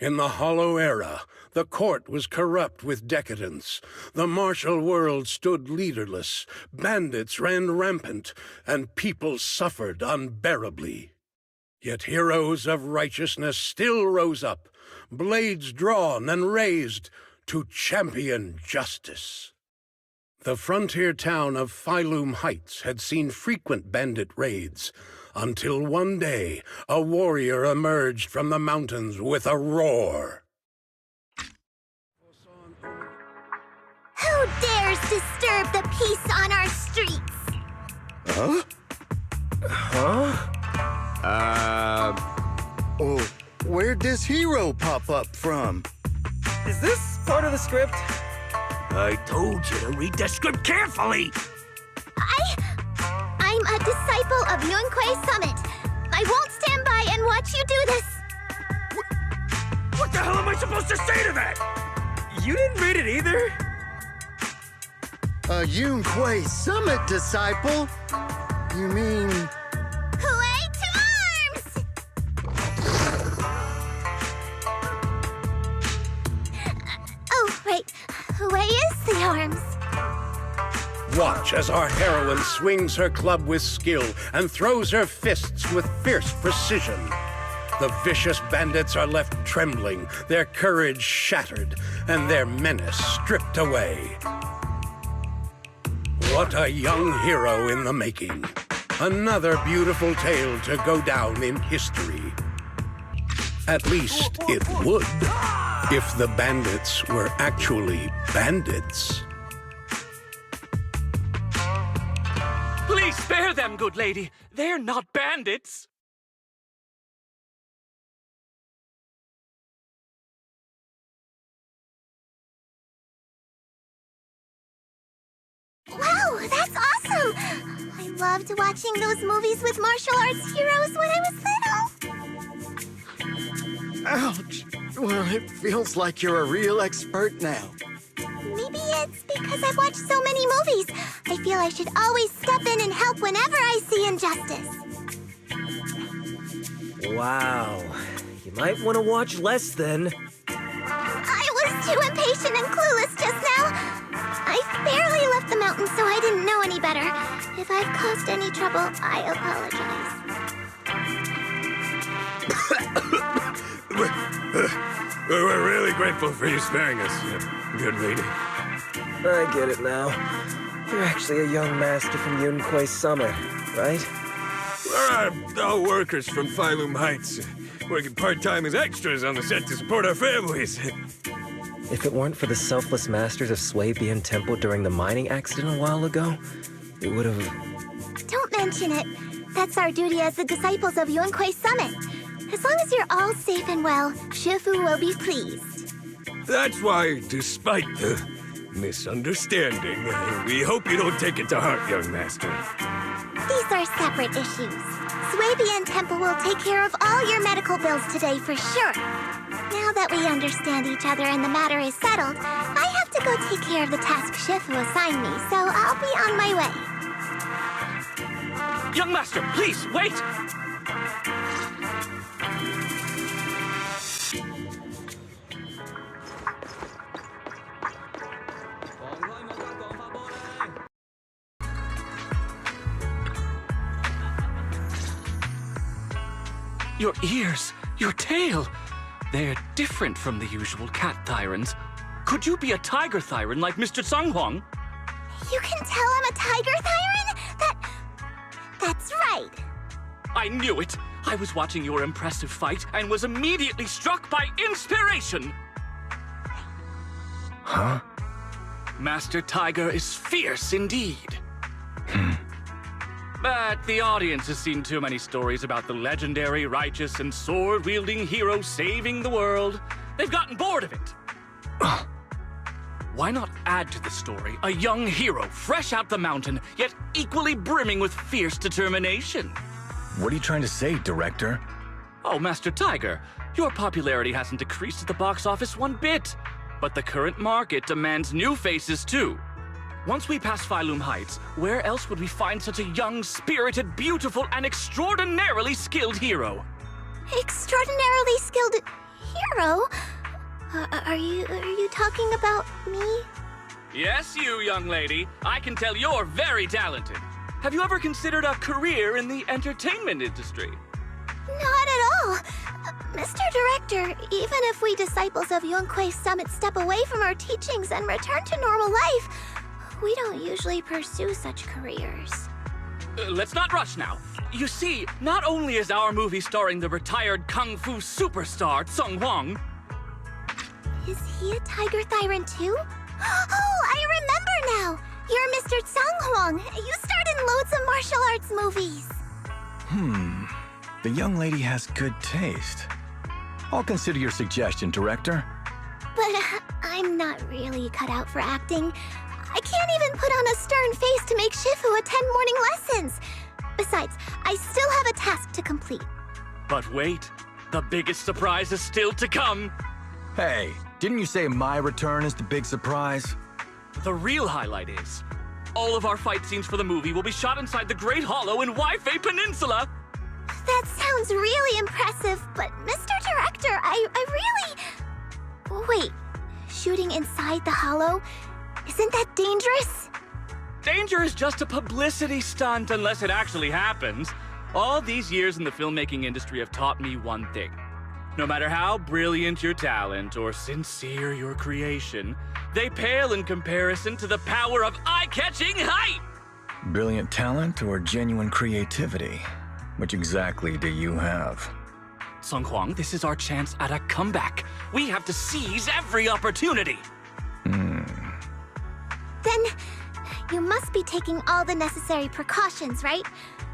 In the Hollow Era, the court was corrupt with decadence. The martial world stood leaderless, bandits ran rampant, and people suffered unbearably. Yet heroes of righteousness still rose up, blades drawn and raised to champion justice. The frontier town of Phylum Heights had seen frequent bandit raids, until one day a warrior emerged from the mountains with a roar. Who dares disturb the peace on our streets? Huh? Oh, where'd this hero pop up from? Is this part of the script? I told you to read the script carefully! I'm a disciple of Yunquei Summit. I won't stand by and watch you do this. What the hell am I supposed to say to that? You didn't read it either? A Yunquei Summit disciple? You mean... Way to arms! Oh, right. Way is the arms. Watch as our heroine swings her club with skill and throws her fists with fierce precision. The vicious bandits are left trembling, their courage shattered, and their menace stripped away. What a young hero in the making. Another beautiful tale to go down in history. At least it would, if the bandits were actually bandits. Please spare them, good lady. They're not bandits. Wow, that's awesome! I loved watching those movies with martial arts heroes when I was little. Ouch! Well, it feels like you're a real expert now. Maybe it's because I've watched so many movies. I feel I should always step in and help whenever I see injustice. Wow. You might want to watch less then. I was too impatient and clueless just now. I barely left the mountain, so I didn't know any better. If I've caused any trouble, I We're really grateful for you sparing us, good lady. I get it now. You're actually a young master from Yunquei Summit, right? We're all workers from Phylum Heights, working part-time as extras on the set to support our families. If it weren't for the selfless masters of Swabian Temple during the mining accident a while ago, we would have... Don't mention it. That's our duty as the disciples of Yunquei Summit. As long as you're all safe and well, Shifu will be pleased. That's why, despite the misunderstanding, we hope you don't take it to heart, young master. These are separate issues. Swabian Temple will take care of all your medical bills today for sure. Now that we understand each other and the matter is settled, I have to go take care of the task Shifu assigned me, so I'll be on my way. Young master, please, wait! Your ears, your tail, they're different from the usual cat thyrans. Could you be a tiger thyran like Mr. Sunghuang? You can tell I'm a tiger thyran? That's right. I knew it! I was watching your impressive fight and was immediately struck by inspiration! Huh? Master Tiger is fierce indeed. But the audience has seen too many stories about the legendary, righteous, and sword-wielding hero saving the world. They've gotten bored of it. Why not add to the story a young hero fresh out the mountain, yet equally brimming with fierce determination? What are you trying to say, director? Oh, Master Tiger, your popularity hasn't decreased at the box office one bit. But the current market demands new faces, too. Once we pass Phylum Heights, where else would we find such a young, spirited, beautiful, and extraordinarily skilled hero? Extraordinarily skilled Hero? Are you talking about me? Yes, you, young lady. I can tell you're very talented. Have you ever considered a career in the entertainment industry? Not at all. Mr. Director, even if we disciples of Yunque's Summit step away from our teachings and return to normal life, we don't usually pursue such careers. Let's not rush now. You see, not only is our movie starring the retired kung fu superstar Sung Hwang. Is he a tiger tyrant too? Oh, I remember now! You're Mr. Sung Hwang. You starred in loads of martial arts movies. The young lady has good taste. I'll consider your suggestion, Director. But I'm not really cut out for acting. I can't even put on a stern face to make Shifu attend morning lessons. Besides, I still have a task to complete. But wait, the biggest surprise is still to come. Hey, didn't you say my return is the big surprise? The real highlight is, all of our fight scenes for the movie will be shot inside the Great Hollow in Waifei Peninsula. That sounds really impressive, but Mr. Director, I really... Wait, shooting inside the hollow? Isn't that dangerous? Danger is just a publicity stunt unless it actually happens. All these years in the filmmaking industry have taught me one thing. No matter how brilliant your talent or sincere your creation, they pale in comparison to the power of eye-catching height! Brilliant talent or genuine creativity? Which exactly do you have? Sung Hwang, this is our chance at a comeback. We have to seize every opportunity. Then, you must be taking all the necessary precautions, right?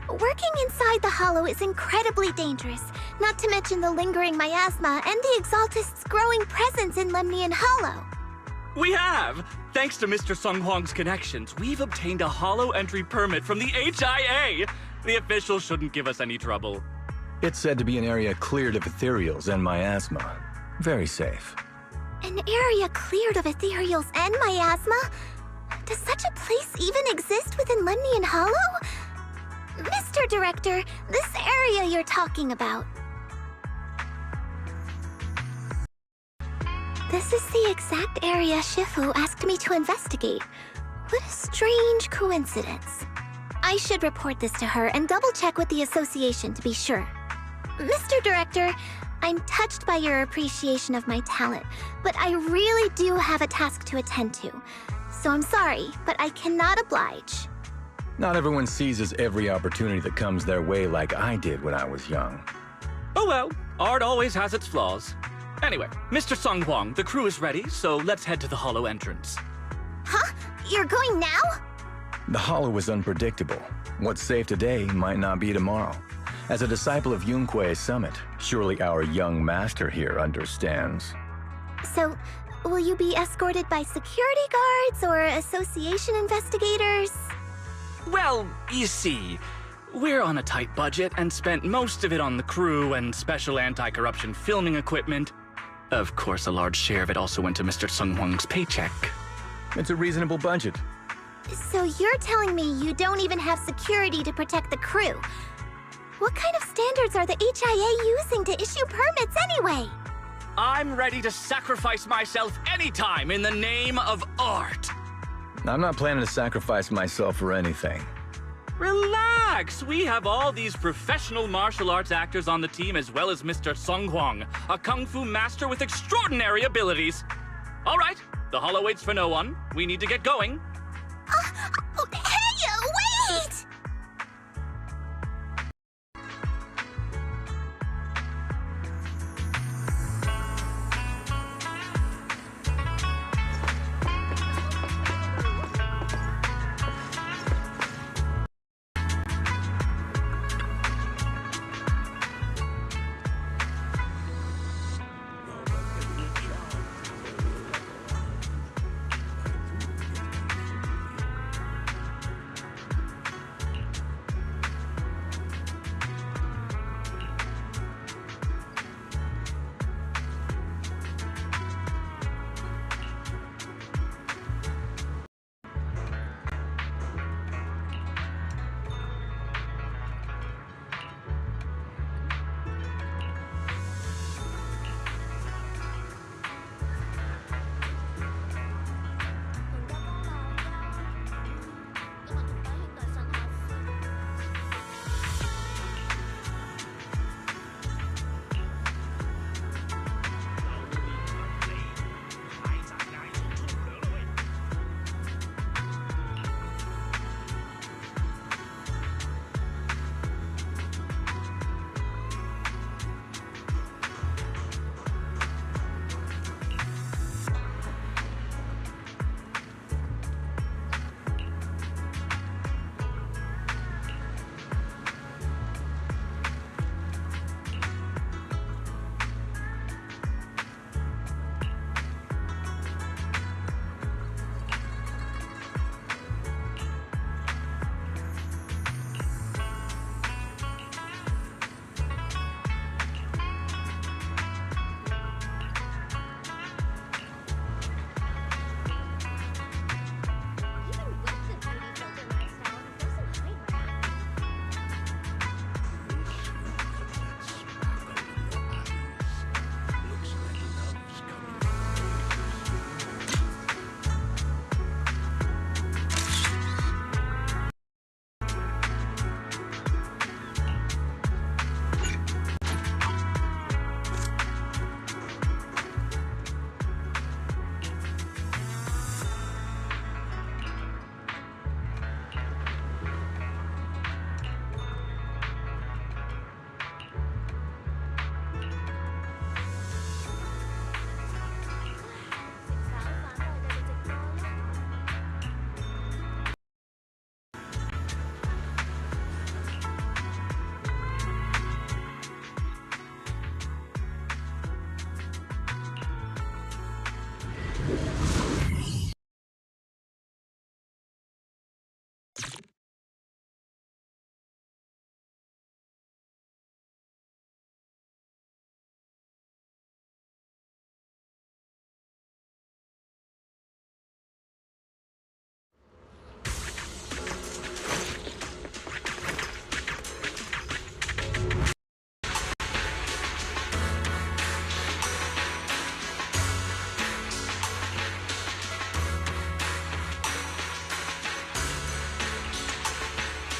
Working inside the hollow is incredibly dangerous, not to mention the lingering miasma and the Exaltist's growing presence in Lemnian Hollow. We have! Thanks to Mr. Sung Hwang's connections, we've obtained a hollow entry permit from the HIA. The officials shouldn't give us any trouble. It's said to be an area cleared of ethereals and miasma. Very safe. An area cleared of ethereals and miasma? Does such a place even exist within Lemnian Hollow? Mr. Director, this area you're talking about. This is the exact area Shifu asked me to investigate. What a strange coincidence. I should report this to her and double-check with the association to be sure. Mr. Director, I'm touched by your appreciation of my talent, but I really do have a task to attend to. So I'm sorry, but I cannot oblige. Not everyone seizes every opportunity that comes their way like I did when I was young. Oh well, art always has its flaws. Anyway, Mr. Sung Hwang, the crew is ready, so let's head to the hollow entrance. Huh? You're going now? The hollow is unpredictable. What's safe today might not be tomorrow. As a disciple of Yunque's Summit, surely our young master here understands. So, will you be escorted by security guards or association investigators? Well, you see, we're on a tight budget and spent most of it on the crew and special anti-corruption filming equipment. Of course, a large share of it also went to Mr. Sung Hwang's paycheck. It's a reasonable budget. So you're telling me you don't even have security to protect the crew? What kind of standards are the HIA using to issue permits anyway? I'm ready to sacrifice myself anytime in the name of art. I'm not planning to sacrifice myself for anything. Relax! We have all these professional martial arts actors on the team as well as Mr. Sung Hwang, a kung fu master with extraordinary abilities. All right, the hollow waits for no one. We need to get going. Hey, wait!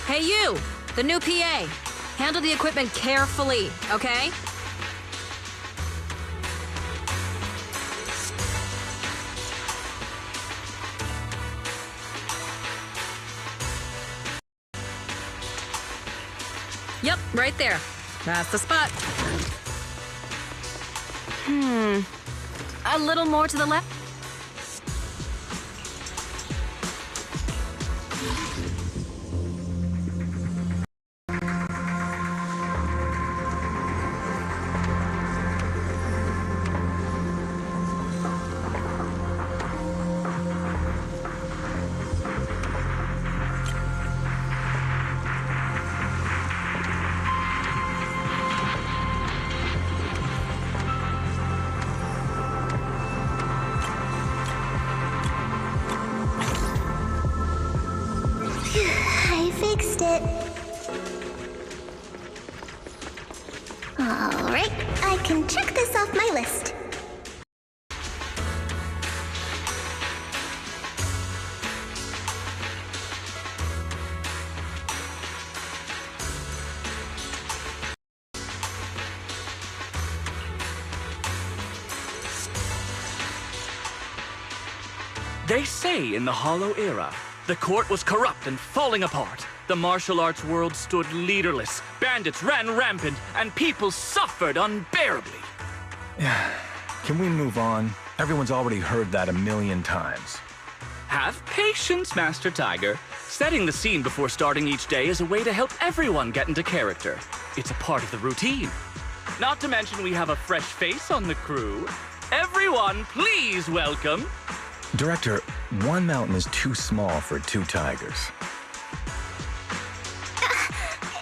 Hey you, the new PA. Handle the equipment carefully, okay? Yep, right there. That's the spot. A little more to the left. I fixed it. All right, I can check this off my list. They say in the Hollow Era, the court was corrupt and falling apart. The martial arts world stood leaderless. Bandits ran rampant, and people suffered unbearably. Can we move on? Everyone's already heard that a million times. Have patience, Master Tiger. Setting the scene before starting each day is a way to help everyone get into character. It's a part of the routine. Not to mention we have a fresh face on the crew. Everyone, please welcome... Director, one mountain is too small for two tigers.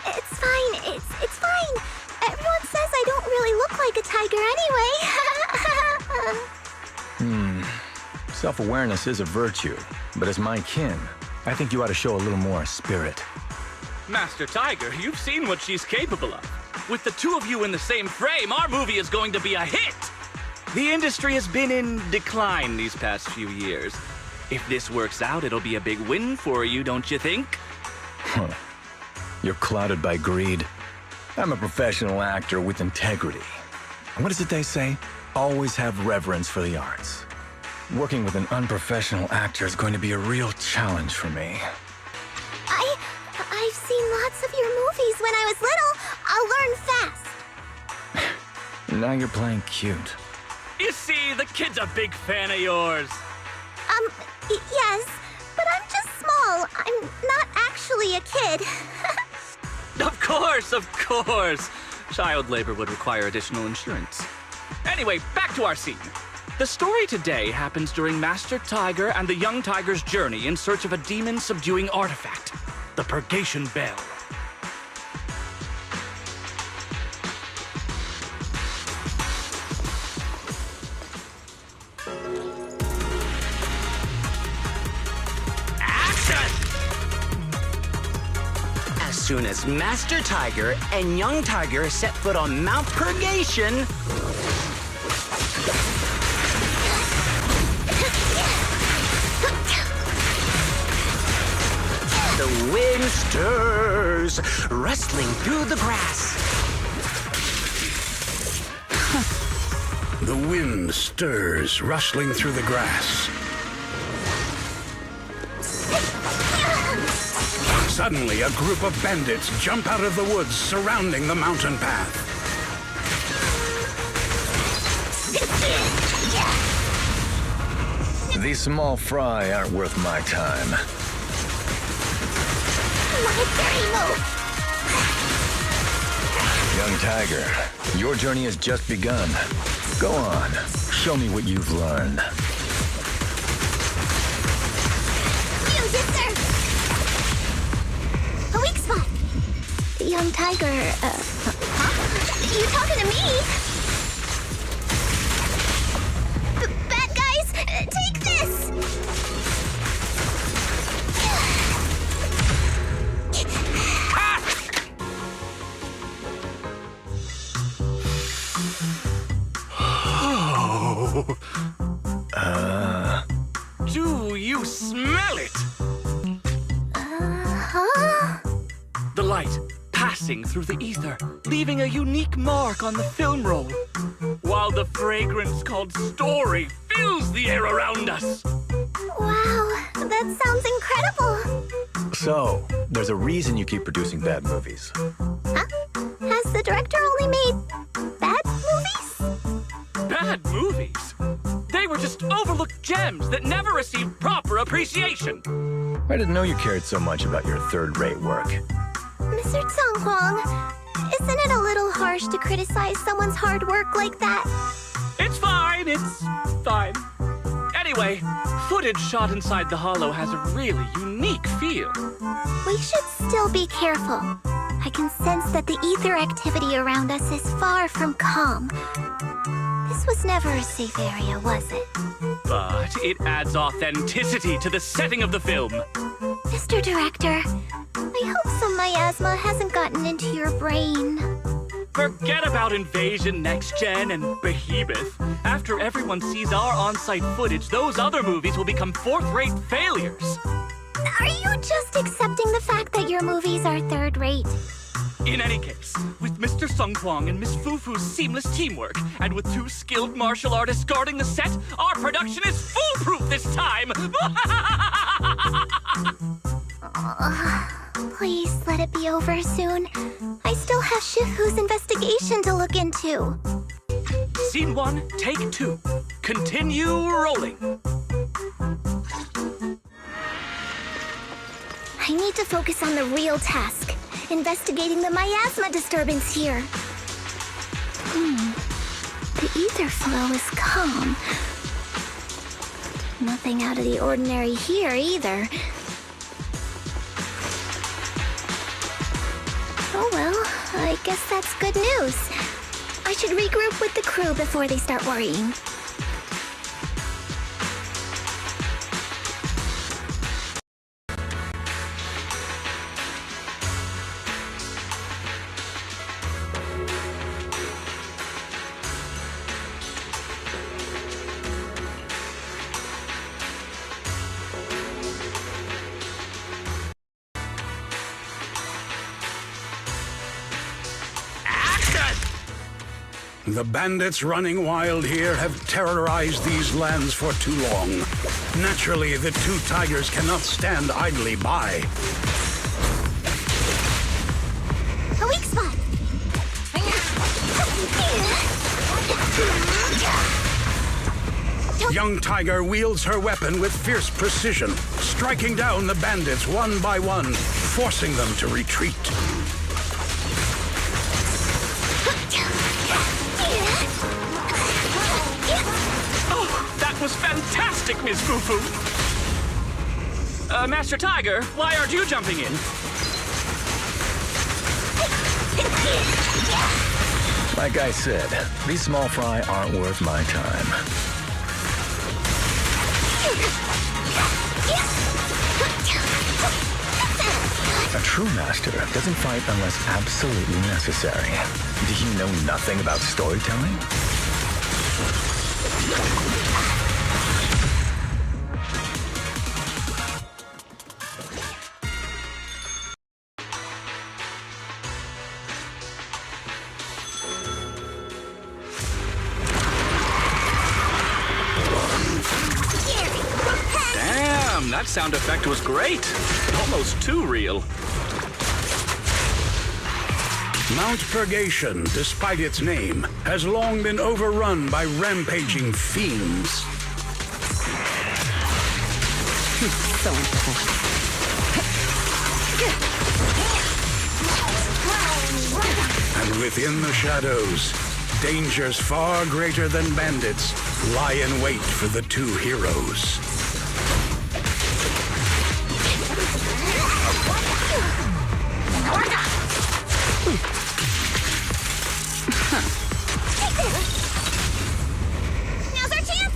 It's fine, it's fine. Everyone says I don't really look like a tiger anyway. Self-awareness is a virtue, but as my kin, I think you ought to show a little more spirit. Master Tiger, you've seen what she's capable of. With the two of you in the same frame, our movie is going to be a hit! The industry has been in decline these past few years. If this works out, it'll be a big win for you, don't you think? You're clouded by greed. I'm a professional actor with integrity. What is it they say? Always have reverence for the arts. Working with an unprofessional actor is going to be a real challenge for me. I've seen lots of your movies when I was little. I'll learn fast. Now you're playing cute. You see, the kid's a big fan of yours. Yes, but I'm just small. I'm not actually a kid. Of course. Child labor would require additional insurance. Anyway, back to our scene. The story today happens during Master Tiger and the young tiger's journey in search of a demon-subduing artifact, the Purgation Bell. As soon as Master Tiger and Young Tiger set foot on Mount Purgation, the wind stirs, rustling through the grass. The wind stirs, rustling through the grass. Suddenly, a group of bandits jump out of the woods surrounding the mountain path. These small fry aren't worth my time. My dirty move. Young Tiger, your journey has just begun. Go on, show me what you've learned. Use it, sir. A weak spot. Young Tiger, huh? You talking to me? Bad guys, take this! Do you smell it? Huh? The light passing through the ether, leaving a unique mark on the film roll, while the fragrance called story fills the air around us. Wow, that sounds incredible. So, there's a reason you keep producing bad movies. Huh? Has the director only made bad movies? Bad movies? They were just overlooked gems that never received proper appreciation. I didn't know you cared so much about your third-rate work. Mr. Tsonghuang, isn't it a little harsh to criticize someone's hard work like that? It's fine. Anyway, footage shot inside the hollow has a really unique feel. We should still be careful. I can sense that the ether activity around us is far from calm. This was never a safe area, was it? But it adds authenticity to the setting of the film. Mr. Director, I hope some miasma hasn't gotten into your brain. Forget about Invasion, Next Gen, and Behemoth. After everyone sees our on-site footage, those other movies will become fourth-rate failures. Are you just accepting the fact that your movies are third-rate? In any case, with Mr. Tsonghuang and Miss Fufu's seamless teamwork, and with 2 skilled martial artists guarding the set, our production is foolproof this time! Please let it be over soon. I still have Shifu's investigation to look into. Scene 1, take 2. Continue rolling. I need to focus on the real task, investigating the miasma disturbance here. The ether flow is calm. Nothing out of the ordinary here either. Oh well, I guess that's good news. I should regroup with the crew before they start worrying. The bandits running wild here have terrorized these lands for too long. Naturally, the 2 tigers cannot stand idly by. A weak spot! Young Tiger wields her weapon with fierce precision, striking down the bandits one by one, forcing them to retreat. That was fantastic, Miss Fufu! Master Tiger, why aren't you jumping in? Like I said, these small fry aren't worth my time. A true master doesn't fight unless absolutely necessary. Do you know nothing about storytelling? Damn, that sound effect was great. Almost too real. Mount Purgation, despite its name, has long been overrun by rampaging fiends. So unprofessional. And within the shadows, dangers far greater than bandits lie in wait for the 2 heroes. Now's our chance!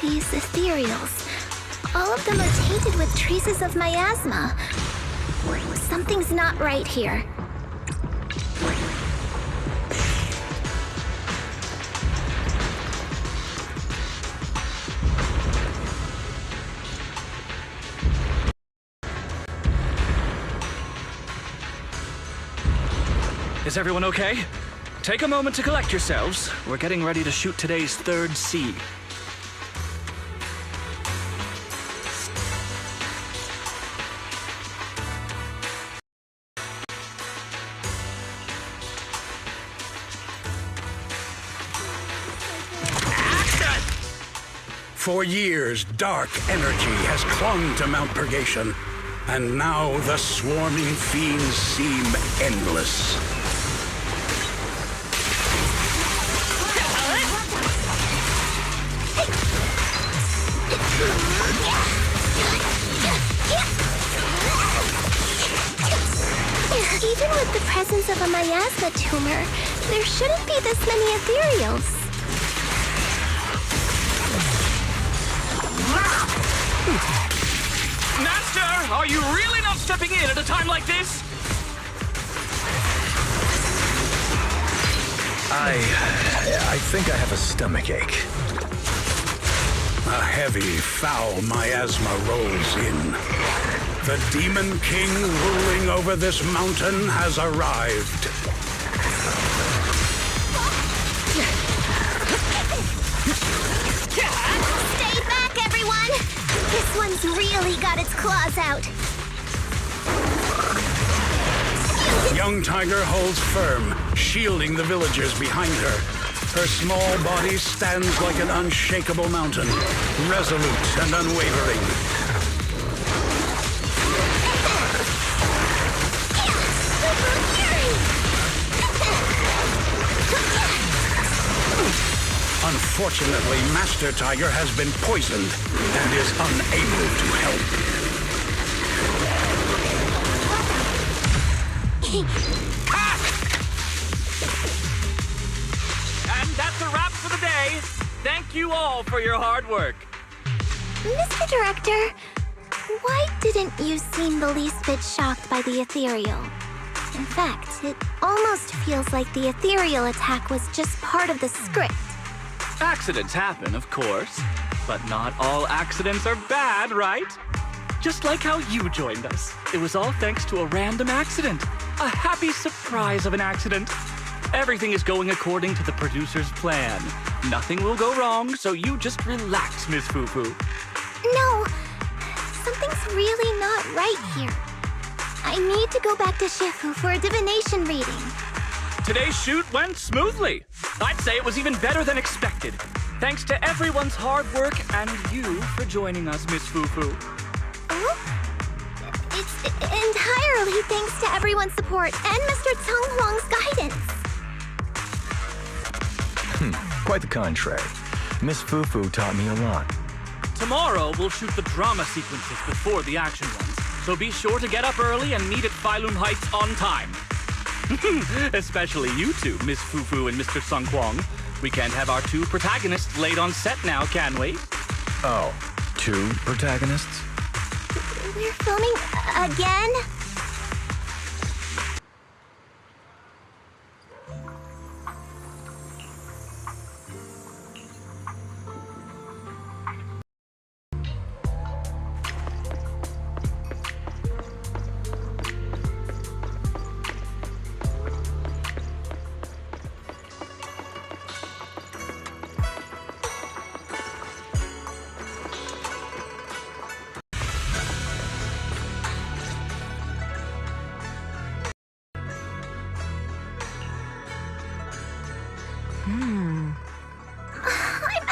These ethereals, all of them are tainted with traces of miasma. Something's not right here. Is everyone okay? Take a moment to collect yourselves. We're getting ready to shoot today's third seed. For years, dark energy has clung to Mount Purgation, and now the swarming fiends seem endless. Even with the presence of a miasma tumor, there shouldn't be this many ethereals. Master, are you really not stepping in at a time like this? I think I have a stomachache. A heavy, foul miasma rolls in. The Demon King ruling over this mountain has arrived. Stay back, everyone! This one's really got its claws out. Young Tiger holds firm, shielding the villagers behind her. Her small body stands like an unshakable mountain, resolute and unwavering. Unfortunately, Master Tiger has been poisoned and is unable to help. And that's a wrap for the day. Thank you all for your hard work. Mr. Director, why didn't you seem the least bit shocked by the ethereal? In fact, it almost feels like the ethereal attack was just part of the script. Accidents happen, of course, but not all accidents are bad, right? Just like how you joined us. It was all thanks to a random accident. A happy surprise of an accident. Everything is going according to the producer's plan. Nothing will go wrong, so you just relax, Miss Fufu. No, something's really not right here. I need to go back to Shifu for a divination reading. Today's shoot went smoothly. I'd say it was even better than expected. Thanks to everyone's hard work and you for joining us, Miss Fufu. Oh? It's entirely thanks to everyone's support and Mr. Tseng Huang's guidance. Quite the contrary. Miss Fufu taught me a lot. Tomorrow, we'll shoot the drama sequences before the action ones. So be sure to get up early and meet at Phylum Heights on time. Especially you two, Miss Fufu and Mr. Sung Kwong. We can't have our two protagonists late on set now, can we? Oh, two protagonists? We're filming again? I'm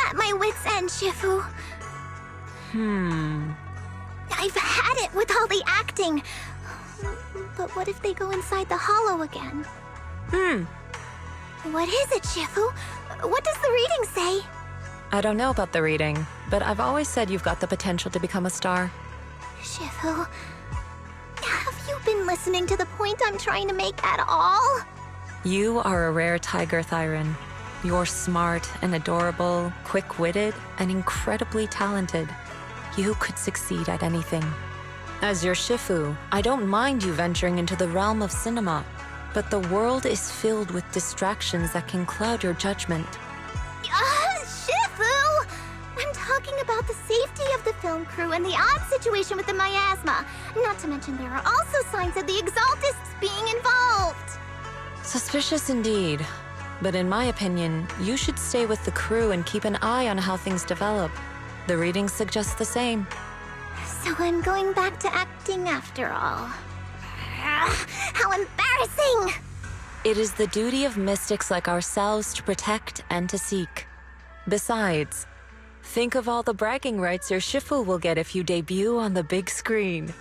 at my wit's end, Shifu. I've had it with all the acting. But what if they go inside the hollow again? What is it, Shifu? What does the reading say? I don't know about the reading, but I've always said you've got the potential to become a star. Shifu, have you been listening to the point I'm trying to make at all? You are a rare tiger, Thyron. You're smart and adorable, quick-witted, and incredibly talented. You could succeed at anything. As your Shifu, I don't mind you venturing into the realm of cinema, but the world is filled with distractions that can cloud your judgment. Shifu! I'm talking about the safety of the film crew and the odd situation with the miasma. Not to mention there are also signs of the Exaltists being involved. Suspicious indeed. But in my opinion, you should stay with the crew and keep an eye on how things develop. The readings suggest the same. So I'm going back to acting after all. How embarrassing! It is the duty of mystics like ourselves to protect and to seek. Besides, think of all the bragging rights your Shifu will get if you debut on the big screen.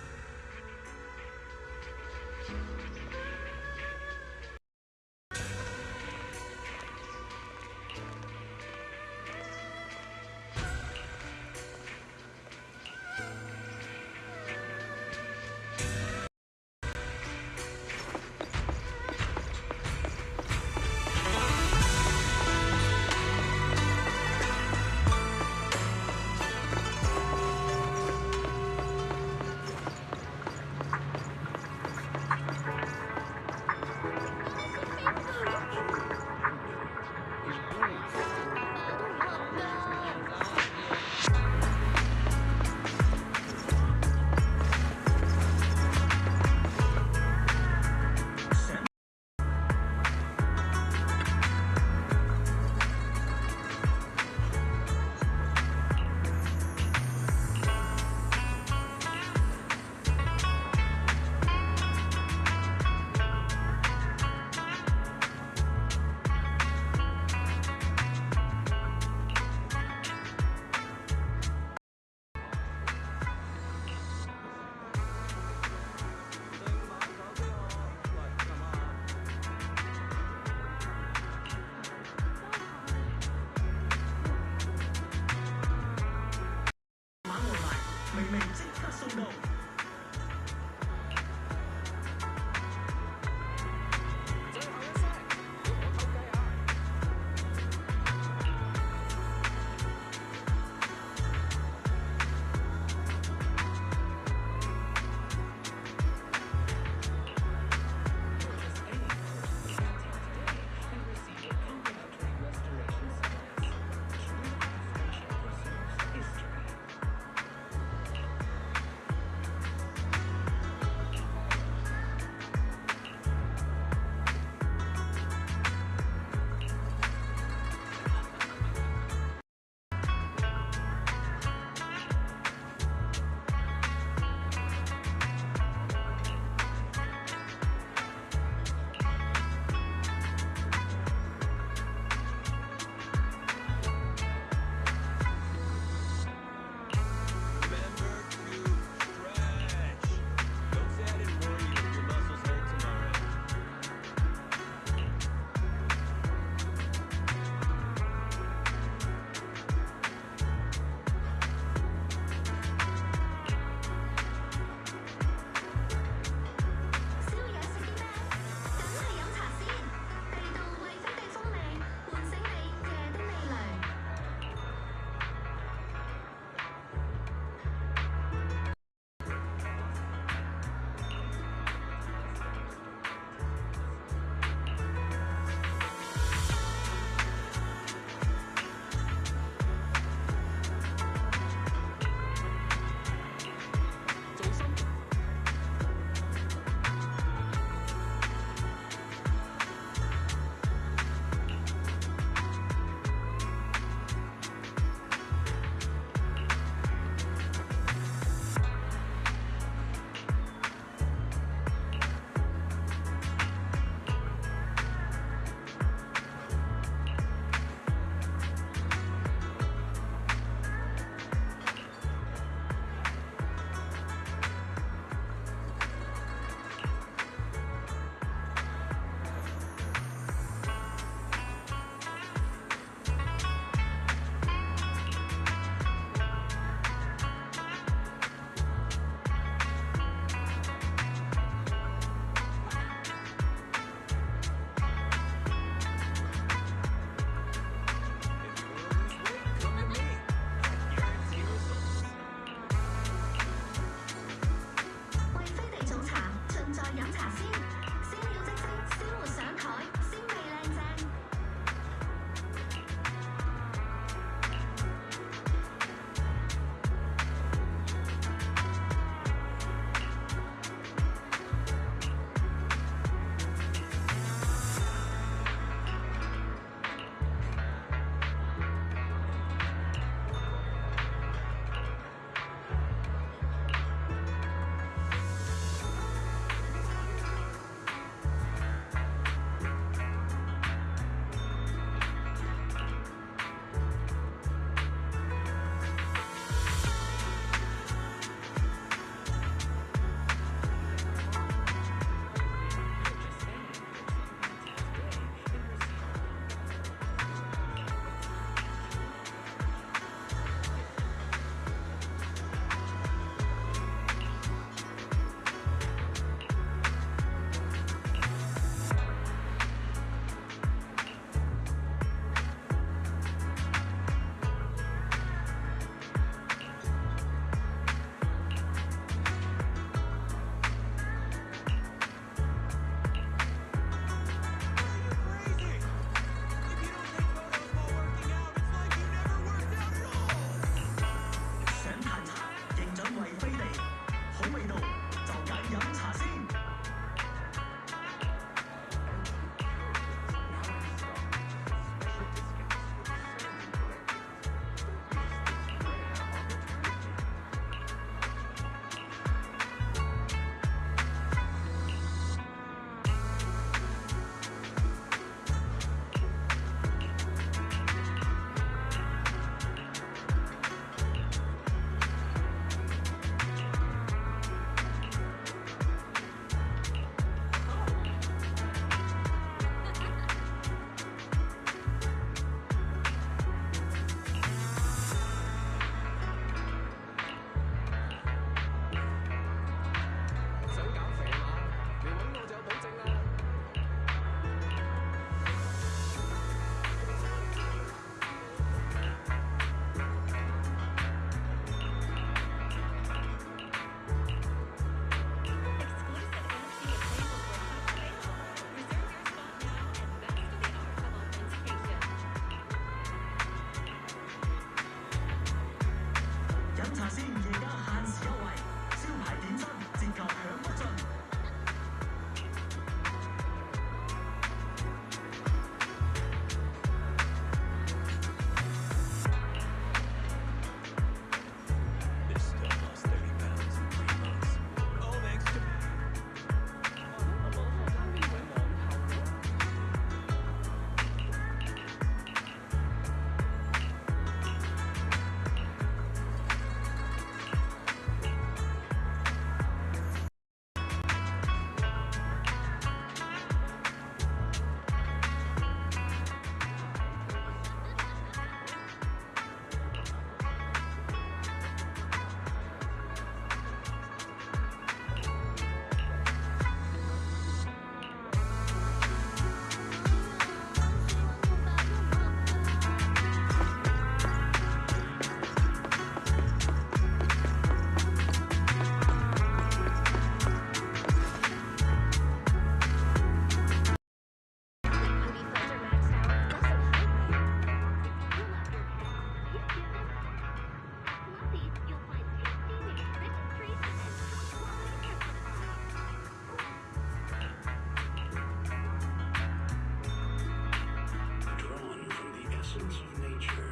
essence of nature,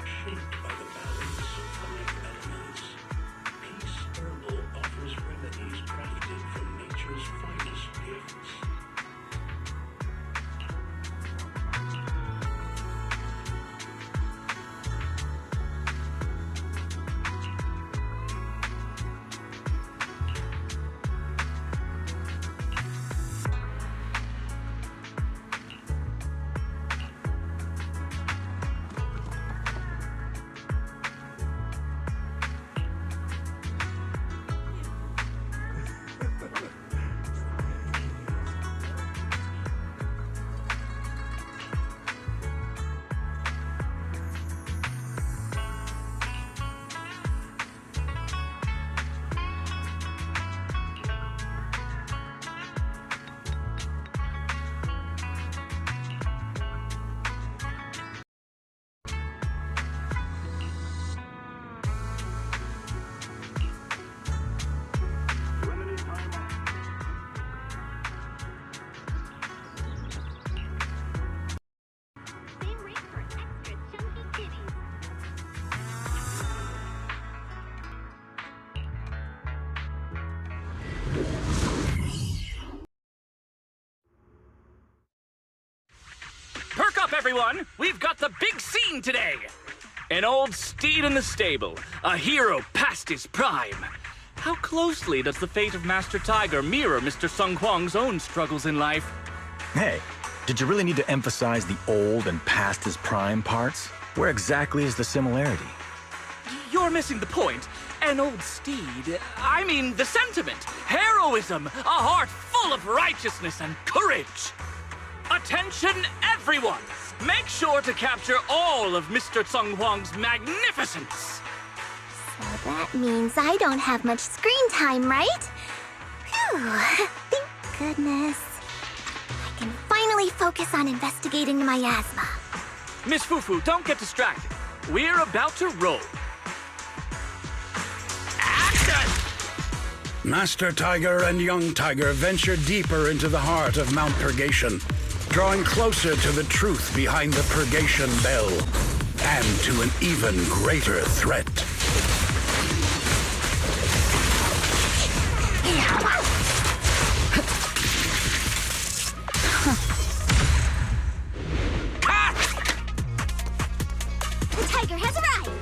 shaped by the balance of 5 elements. Peace Herbal offers remedies crafted from nature's finest gifts. Perk up, everyone! We've got the big scene today! An old steed in the stable, a hero past his prime. How closely does the fate of Master Tiger mirror Mr. Sung Hwang's own struggles in life? Hey, did you really need to emphasize the old and past his prime parts? Where exactly is the similarity? You're missing the point. An old steed, I mean the sentiment, heroism, a heart full of righteousness and courage. Attention, everyone! Make sure to capture all of Mr. Sung Hwang's magnificence! So that means I don't have much screen time, right? Phew, thank goodness. I can finally focus on investigating my asthma. Miss Fufu, don't get distracted. We're about to roll. Action! Master Tiger and Young Tiger venture deeper into the heart of Mount Purgation, drawing closer to the truth behind the Purgation Bell, and to an even greater threat. The tiger has arrived!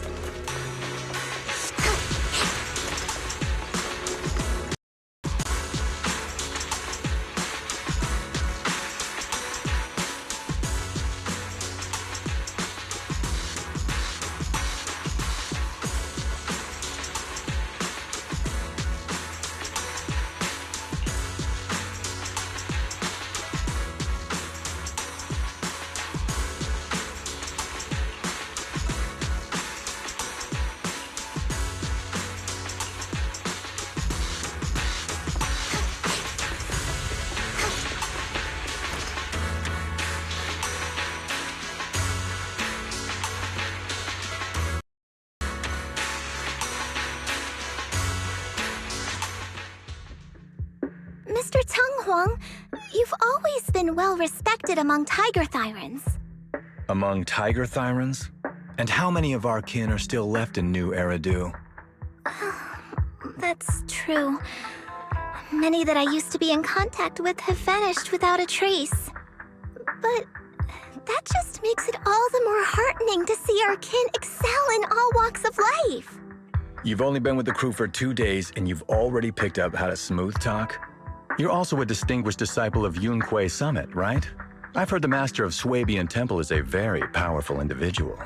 Mr. Tung Hwang, you've always been well respected among tiger thyrans. Among tiger thyrans? And how many of our kin are still left in New Eridu? That's true. Many that I used to be in contact with have vanished without a trace. But that just makes it all the more heartening to see our kin excel in all walks of life. You've only been with the crew for 2 days and you've already picked up how to smooth talk? You're also a distinguished disciple of Yunquei Summit, right? I've heard the master of Swabian Temple is a very powerful individual.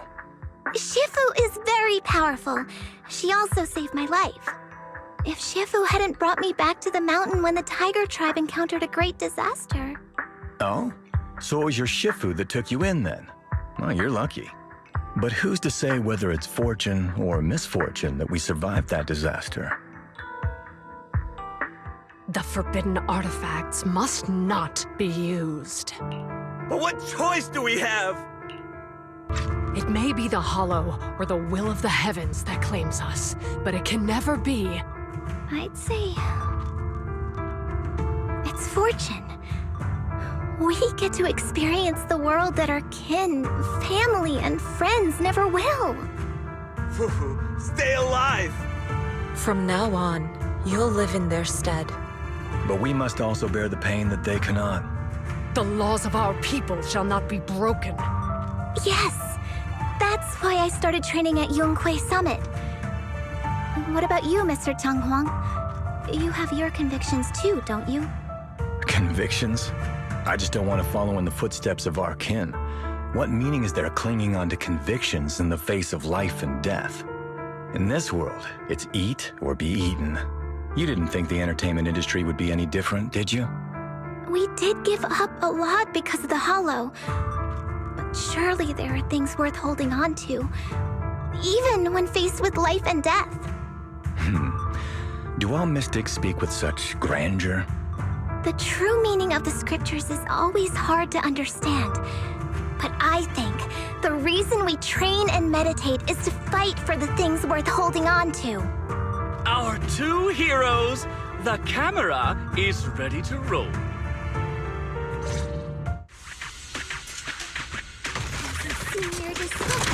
Shifu is very powerful. She also saved my life. If Shifu hadn't brought me back to the mountain when the tiger tribe encountered a great disaster... Oh? So it was your Shifu that took you in then? Well, you're lucky. But who's to say whether it's fortune or misfortune that we survived that disaster? The forbidden artifacts must not be used. But what choice do we have? It may be the Hollow or the will of the heavens that claims us, but it can never be. I'd say... it's fortune. We get to experience the world that our kin, family, and friends never will. Fufu, stay alive! From now on, you'll live in their stead. But we must also bear the pain that they cannot. The laws of our people shall not be broken. Yes, that's why I started training at Yonghui Summit. What about you, Mr. Tang Huang? You have your convictions too, don't you? Convictions? I just don't want to follow in the footsteps of our kin. What meaning is there clinging on to convictions in the face of life and death? In this world, it's eat or be eaten. You didn't think the entertainment industry would be any different, did you? We did give up a lot because of the Hollow. But surely there are things worth holding on to, even when faced with life and death. Do all mystics speak with such grandeur? The true meaning of the scriptures is always hard to understand. But I think the reason we train and meditate is to fight for the things worth holding on to. Our two heroes, the camera is ready to roll. Senior discovery.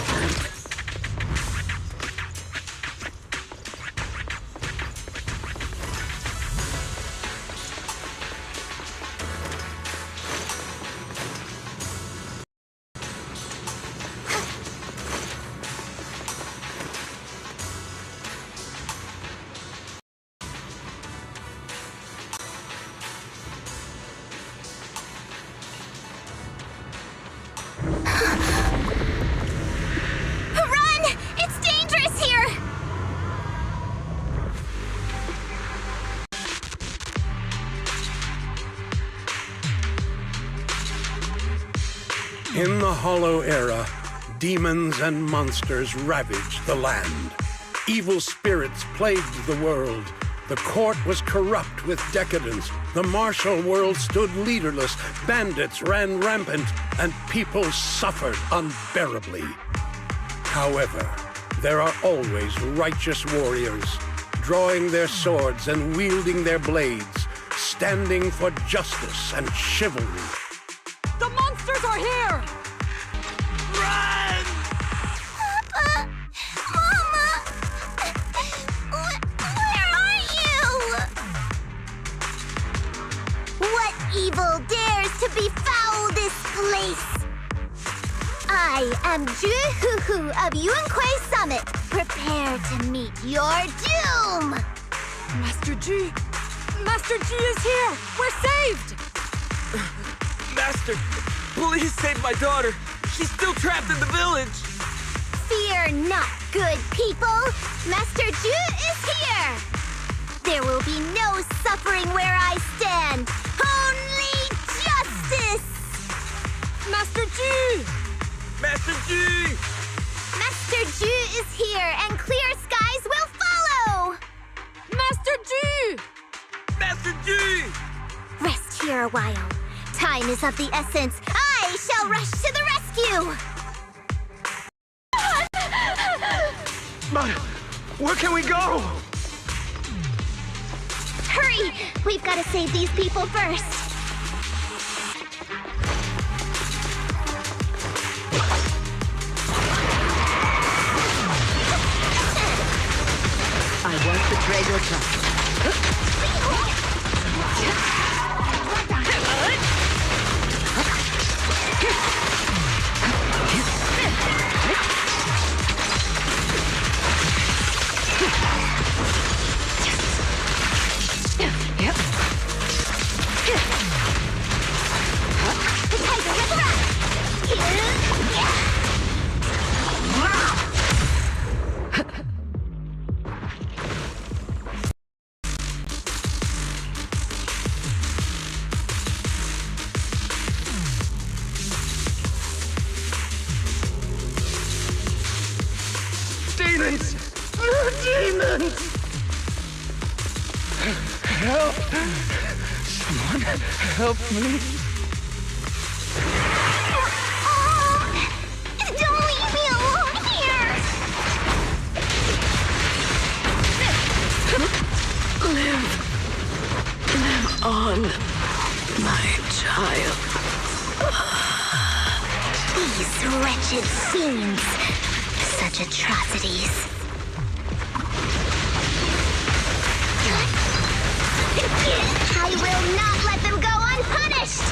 In the Hollow Era, demons and monsters ravaged the land. Evil spirits plagued the world. The court was corrupt with decadence. The martial world stood leaderless. Bandits ran rampant, and people suffered unbearably. However, there are always righteous warriors, drawing their swords and wielding their blades, standing for justice and chivalry. The monsters are here! Run! Papa! Mama! Where are you? What evil dares to befoul this place? I am Ju-Hu-Hu of Yunquay Summit. Prepare to meet your doom! Master G! Master G is here! We're saved! Master, please save my daughter. She's still trapped in the village. Fear not, good people. Master Ju is here. There will be no suffering where I stand. Only justice. Master G! Master G! Master Ju is here, and clear skies will follow. Master G! Master G! Rest here a while. Time is of the essence. I shall rush to the rescue! But where can we go? Hurry! We've got to save these people first. I won't betray your trust. Demons! Demons! Help! Someone help me! Don't leave me alone here! Live on, my child. These wretched fiends. Such atrocities. I will not let them go unpunished!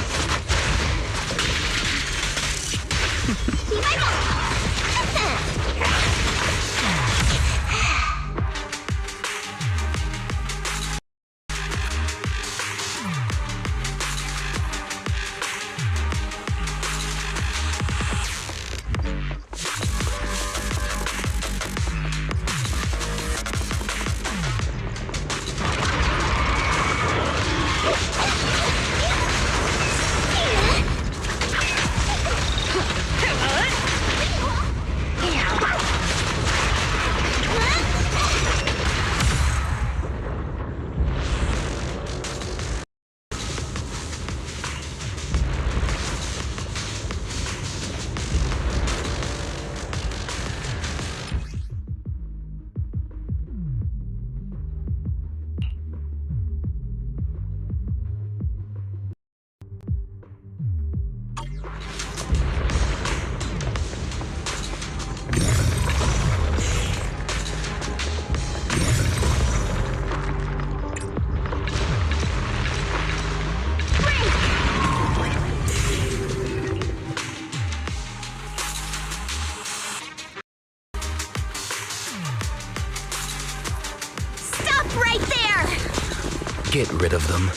Get rid of them.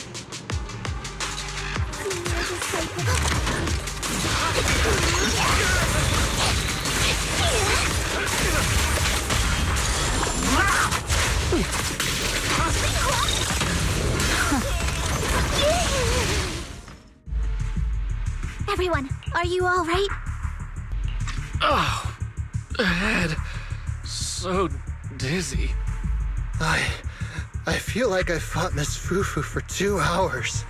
Everyone, are you all right? Oh, head. So dizzy. I feel like I fought Miss Fufu for 2 hours.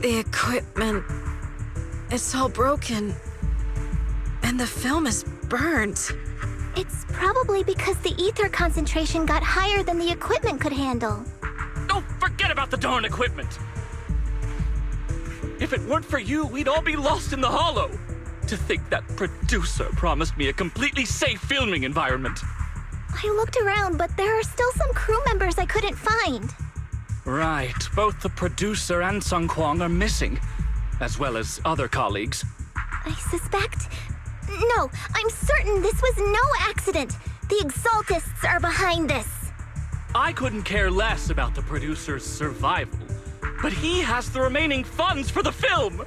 The equipment... it's all broken. And the film is burnt. It's probably because the ether concentration got higher than the equipment could handle. Oh, forget about the darn equipment! If it weren't for you, we'd all be lost in the hollow. To think that producer promised me a completely safe filming environment. I looked around, but there are still some crew members I couldn't find. Right, both the producer and Sung Kwang are missing, as well as other colleagues. I suspect... No, I'm certain this was no accident. The Exaltists are behind this. I couldn't care less about the producer's survival, but he has the remaining funds for the film!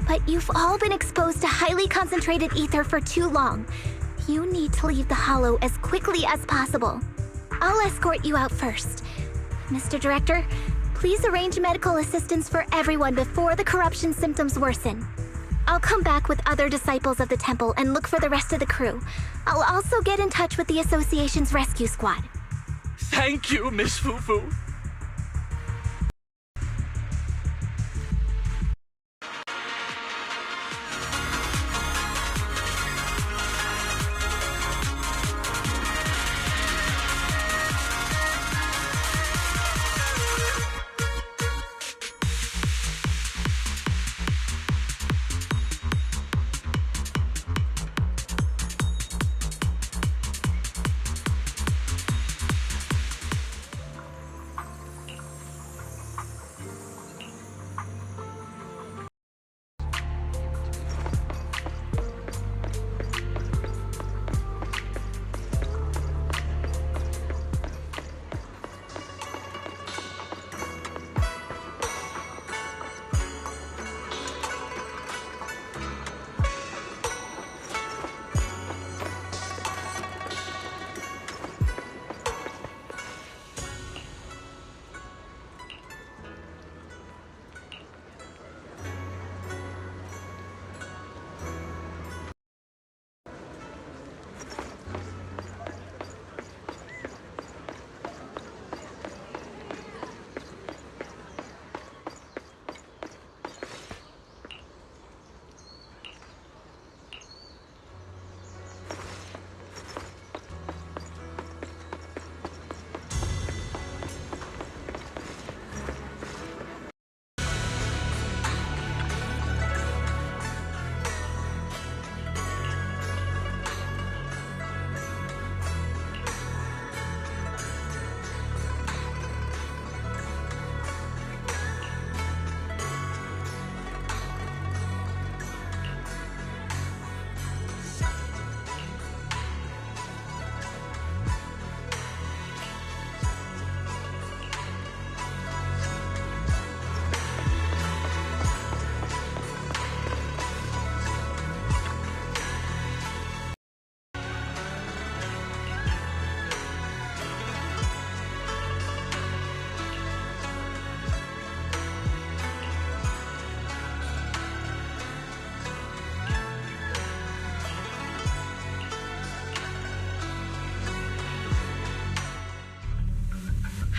But you've all been exposed to highly concentrated ether for too long. You need to leave the hollow as quickly as possible. I'll escort you out first. Mr. Director, please arrange medical assistance for everyone before the corruption symptoms worsen. I'll come back with other disciples of the temple and look for the rest of the crew. I'll also get in touch with the Association's rescue squad. Thank you, Miss Fufu.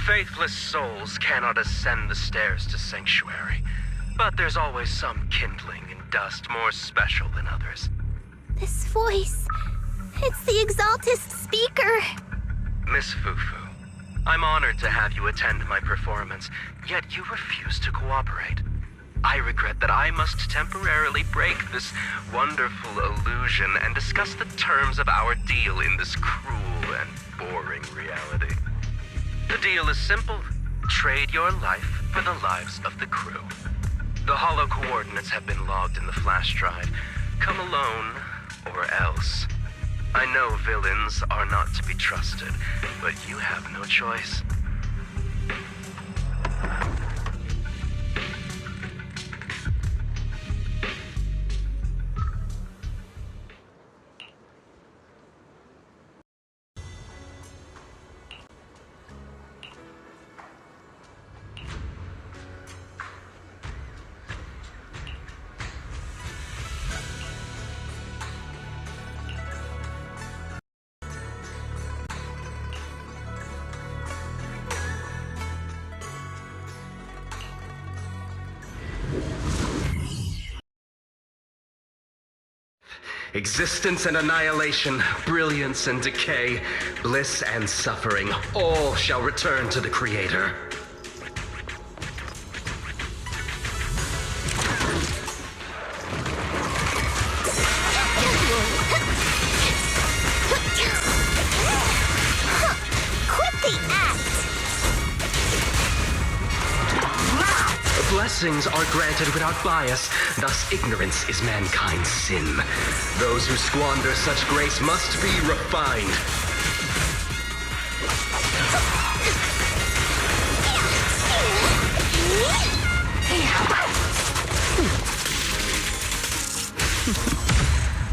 Faithless souls cannot ascend the stairs to Sanctuary, but there's always some kindling in dust more special than others. This voice, it's the Exaltist speaker. Miss Fufu, I'm honored to have you attend my performance, yet you refuse to cooperate. I regret that I must temporarily break this wonderful illusion and discuss the terms of our deal in this cruel and boring reality. The deal is simple. Trade your life for the lives of the crew. The hollow coordinates have been logged in the flash drive. Come alone, or else. I know villains are not to be trusted, but you have no choice. Existence and annihilation, brilliance and decay, bliss and suffering, all shall return to the Creator. Quit the act! Blessings are granted without bias, thus ignorance is mankind's sin. Those who squander such grace must be refined.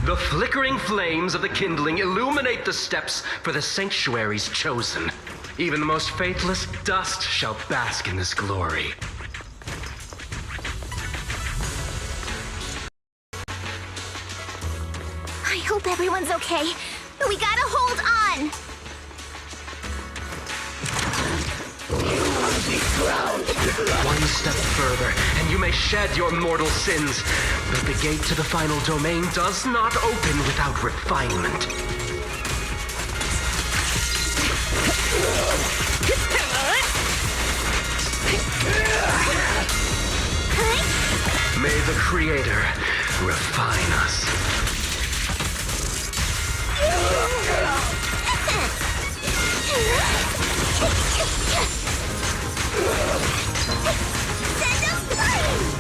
The flickering flames of the kindling illuminate the steps for the sanctuary's chosen. Even the most faithless dust shall bask in this glory. I hope everyone's okay. We gotta hold on! One step further, and you may shed your mortal sins. But the gate to the final domain does not open without refinement. May the Creator refine us.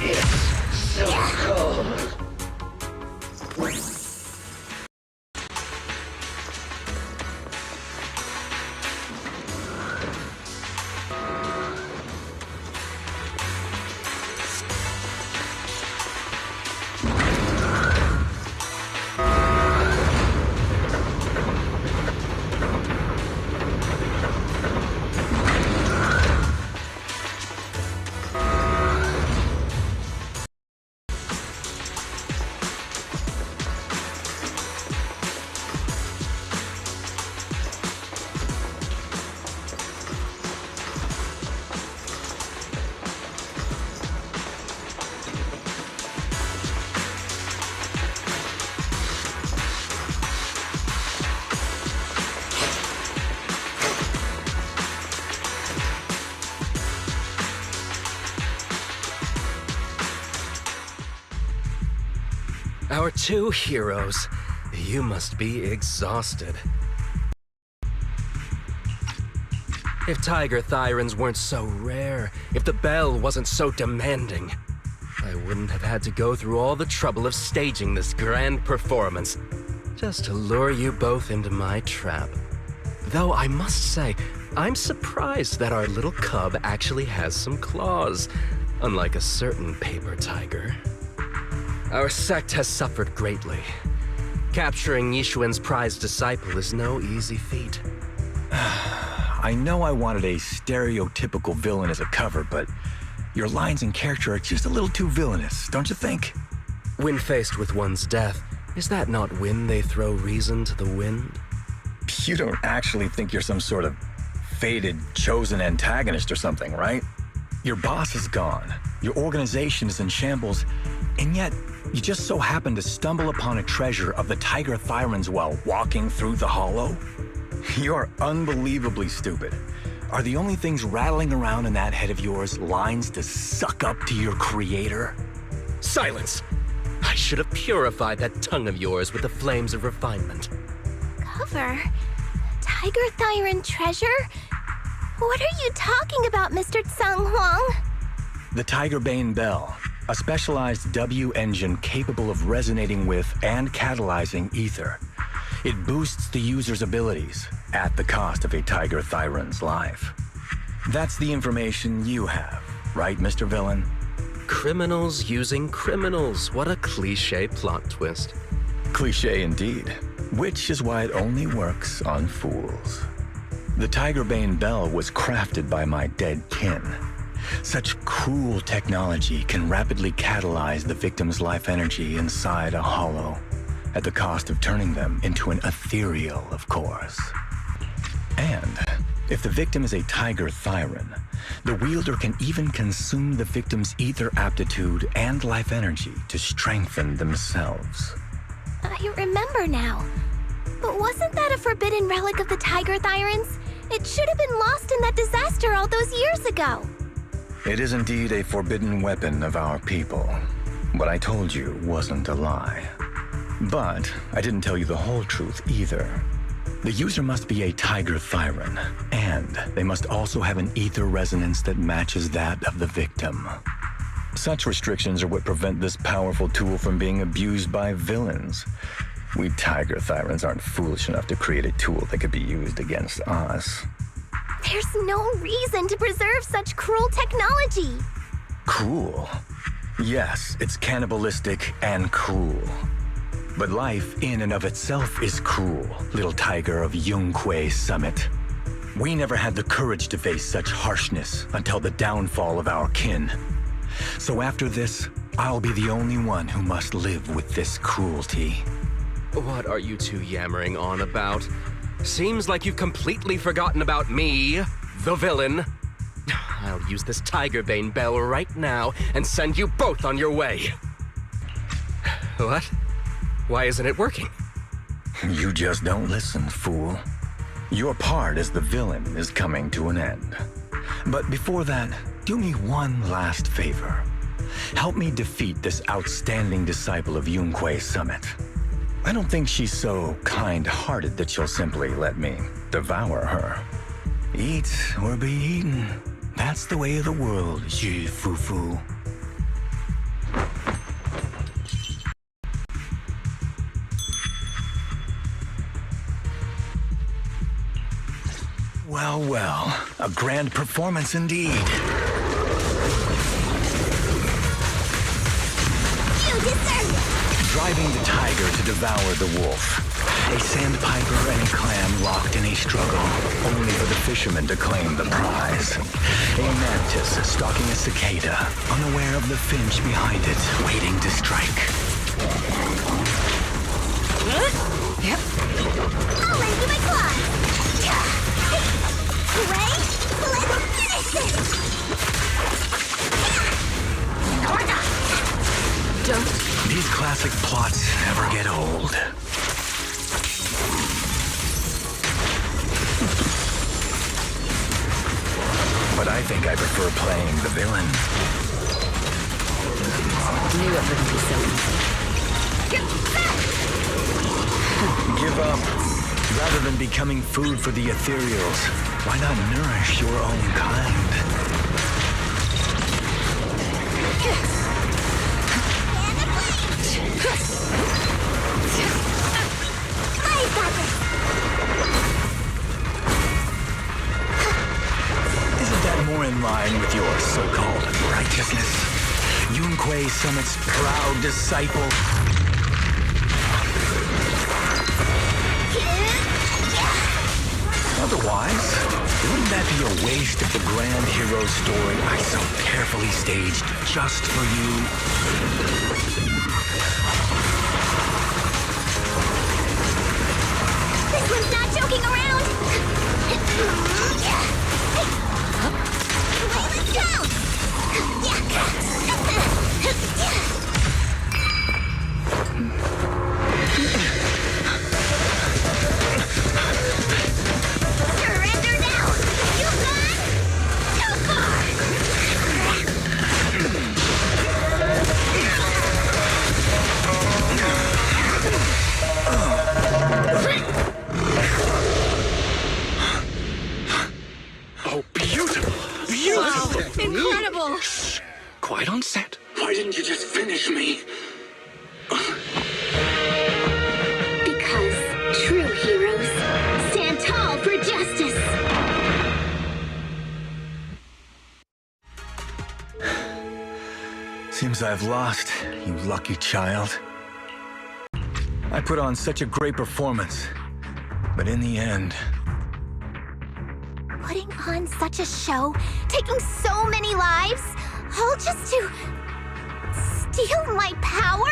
It's so cold. Our two heroes. You must be exhausted. If Tiger Thyrans weren't so rare, if the bell wasn't so demanding, I wouldn't have had to go through all the trouble of staging this grand performance just to lure you both into my trap. Though I must say, I'm surprised that our little cub actually has some claws, unlike a certain paper tiger. Our sect has suffered greatly. Capturing Yishuan's prized disciple is no easy feat. I know I wanted a stereotypical villain as a cover, but your lines and character are just a little too villainous, don't you think? When faced with one's death, is that not when they throw reason to the wind? You don't actually think you're some sort of fated, chosen antagonist or something, right? Your boss is gone, your organization is in shambles, and yet you just so happen to stumble upon a treasure of the Tiger Thyrans while walking through the hollow? You're unbelievably stupid. Are the only things rattling around in that head of yours lines to suck up to your creator? Silence! I should have purified that tongue of yours with the flames of refinement. Cover? Tiger Thyran treasure? What are you talking about, Mr. Tsang Huang? The Tigerbane Bell, a specialized W engine capable of resonating with and catalyzing ether. It boosts the user's abilities at the cost of a Tiger Thyran's life. That's the information you have, right, Mr. Villain? Criminals using criminals. What a cliché plot twist. Cliché indeed, which is why it only works on fools. The Tigerbane Bell was crafted by my dead kin. Such cruel technology can rapidly catalyze the victim's life energy inside a hollow, at the cost of turning them into an ethereal, of course. And if the victim is a Tiger Thyran, the wielder can even consume the victim's ether aptitude and life energy to strengthen themselves. I remember now. But wasn't that a forbidden relic of the Tiger Thyrans? It should have been lost in that disaster all those years ago. It is indeed a forbidden weapon of our people. What I told you wasn't a lie. But I didn't tell you the whole truth either. The user must be a Tiger Thyran, and they must also have an ether resonance that matches that of the victim. Such restrictions are what prevent this powerful tool from being abused by villains. We Tiger Thyrans aren't foolish enough to create a tool that could be used against us. There's no reason to preserve such cruel technology. Cruel? Yes, it's cannibalistic and cruel. But life in and of itself is cruel, little tiger of Yunque Summit. We never had the courage to face such harshness until the downfall of our kin. So after this, I'll be the only one who must live with this cruelty. What are you two yammering on about? Seems like you've completely forgotten about me, the villain. I'll use this Tigerbane Bell right now and send you both on your way. What? Why isn't it working? You just don't listen, fool. Your part as the villain is coming to an end. But before that, do me one last favor. Help me defeat this outstanding disciple of Yunque Summit. I don't think she's so kind-hearted that she'll simply let me devour her. Eat or be eaten. That's the way of the world, Fufu. Well, well, a grand performance indeed. You deserve it! Driving the tiger to devour the wolf. A sandpiper and a clam locked in a struggle, only for the fisherman to claim the prize. A mantis stalking a cicada, unaware of the finch behind it, waiting to strike. Yep. I'll lend you my claws! Wait, let's finish this! Don't. These classic plots never get old. But I think I prefer playing the villain. Knew it wouldn't be so easy. Give up. Rather than becoming food for the ethereals, why not nourish your own kind? Isn't that more in line with your so-called righteousness? Yunque Summit's proud disciple. Otherwise, wouldn't that be a waste of the grand hero story I so carefully staged just for you? This one's not joking around! lives I've lost, you lucky child. I put on such a great performance, but in the end... Putting on such a show, taking so many lives, all just to steal my power?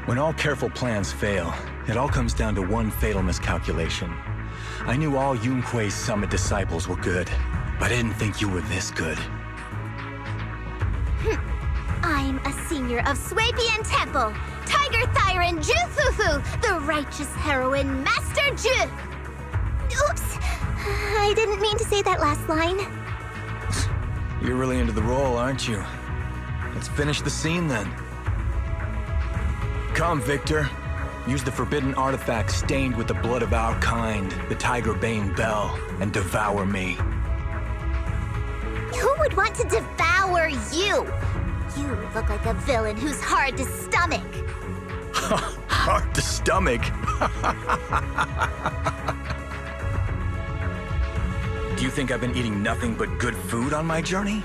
When all careful plans fail, it all comes down to one fatal miscalculation. I knew all Yunque's summit disciples were good, but I didn't think you were this good. I'm a senior of Swabian Temple, Tiger Thyron Ju Fufu, the righteous heroine Master Ju. Oops, I didn't mean to say that last line. You're really into the role, aren't you? Let's finish the scene then. Come, Victor. Use the forbidden artifact stained with the blood of our kind, the Tiger Bane Bell, and devour me. Who would want to devour you? You look like a villain who's hard to stomach. Hard to stomach? Do you think I've been eating nothing but good food on my journey?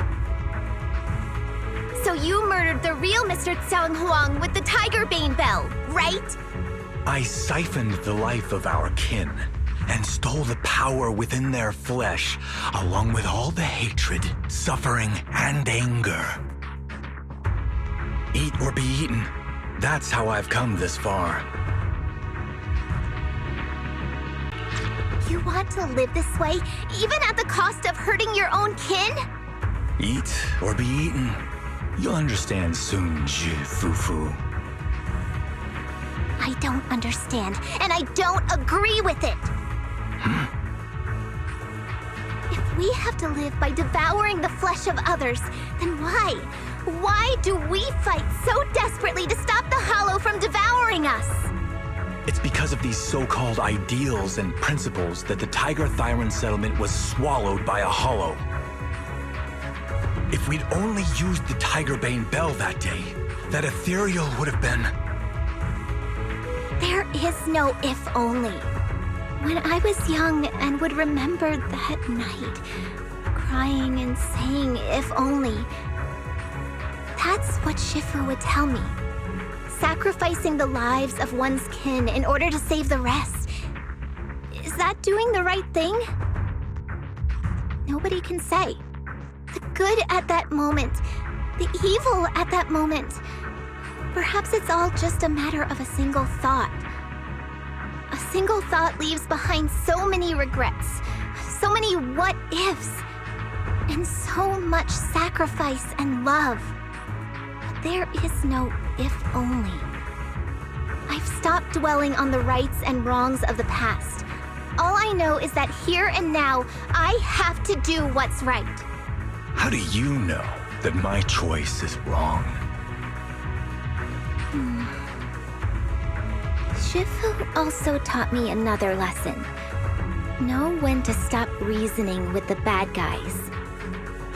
So you murdered the real Mr. Tsang Huang with the Tiger Bane Bell, right? I siphoned the life of our kin and stole the power within their flesh, along with all the hatred, suffering, and anger. Eat or be eaten. That's how I've come this far. You want to live this way, even at the cost of hurting your own kin? Eat or be eaten. You'll understand soon, Fufu. I don't understand, and I don't agree with it. If we have to live by devouring the flesh of others, then why? Why do we fight so desperately to stop the Hollow from devouring us? It's because of these so-called ideals and principles that the Tiger Thyron settlement was swallowed by a Hollow. If we'd only used the Tiger Bane Bell that day, that ethereal would have been... There is no if only. When I was young and would remember that night, crying and saying if only, that's what Shifu would tell me. Sacrificing the lives of one's kin in order to save the rest. Is that doing the right thing? Nobody can say. The good at that moment, the evil at that moment. Perhaps it's all just a matter of a single thought. A single thought leaves behind so many regrets, so many what-ifs, and so much sacrifice and love. But there is no if only. I've stopped dwelling on the rights and wrongs of the past. All I know is that here and now, I have to do what's right. How do you know that my choice is wrong? Shifu also taught me another lesson. Know when to stop reasoning with the bad guys.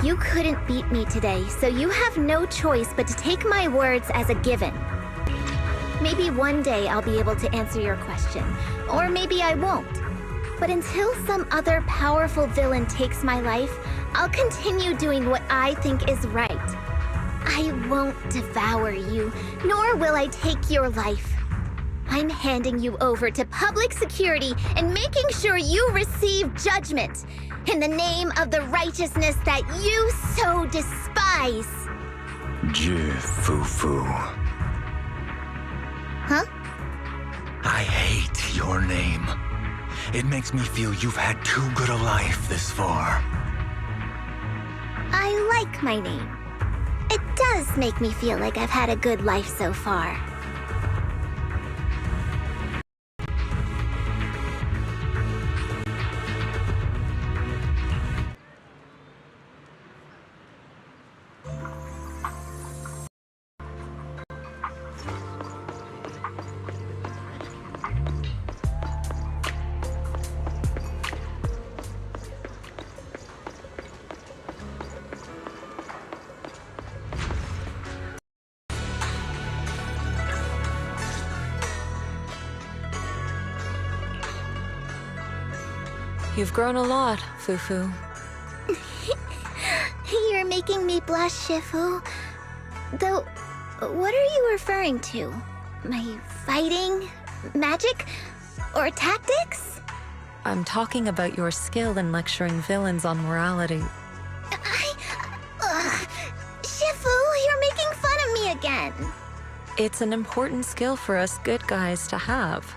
You couldn't beat me today, so you have no choice but to take my words as a given. Maybe one day I'll be able to answer your question, or maybe I won't. But until some other powerful villain takes my life, I'll continue doing what I think is right. I won't devour you, nor will I take your life. I'm handing you over to public security and making sure you receive judgment in the name of the righteousness that you so despise. Fufu. Huh? I hate your name. It makes me feel you've had too good a life this far. I like my name. It does make me feel like I've had a good life so far. You've grown a lot, Fufu. You're making me blush, Shifu. Though, What are you referring to? My fighting, magic, or tactics? I'm talking about your skill in lecturing villains on morality. Shifu, you're making fun of me again. It's an important skill for us good guys to have.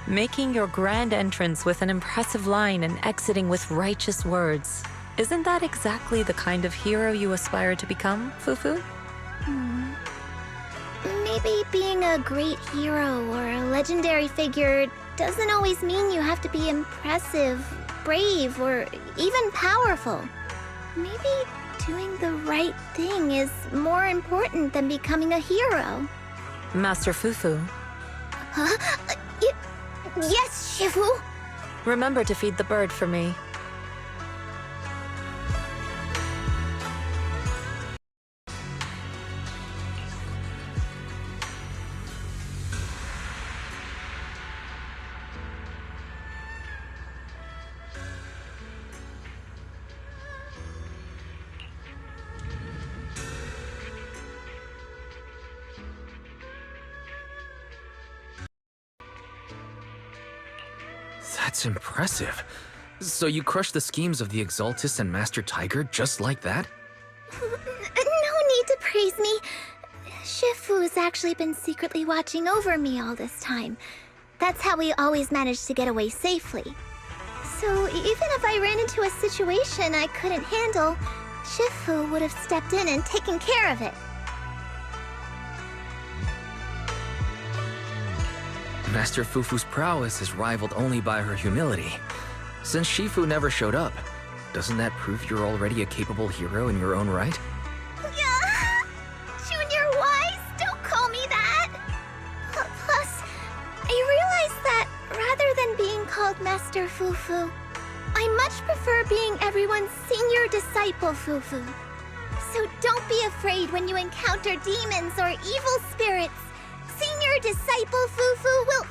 Making your grand entrance with an impressive line and exiting with righteous words. Isn't that exactly the kind of hero you aspire to become, Fufu? Maybe being a great hero or a legendary figure doesn't always mean you have to be impressive, brave, or even powerful. Maybe doing the right thing is more important than becoming a hero. Master Fufu. Huh? Yes, Shifu! Remember to feed the bird for me. That's impressive. So you crushed the schemes of the Exaltus and Master Tiger just like that? No need to praise me. Shifu's actually been secretly watching over me all this time. That's how we always managed to get away safely. So even if I ran into a situation I couldn't handle, Shifu would have stepped in and taken care of it. Master Fufu's prowess is rivaled only by her humility. Since Shifu never showed up, doesn't that prove you're already a capable hero in your own right? Junior Wise, don't call me that! Plus, I realized that rather than being called Master Fufu, I much prefer being everyone's senior disciple Fufu. So don't be afraid when you encounter demons or evil spirits. Senior disciple Fufu will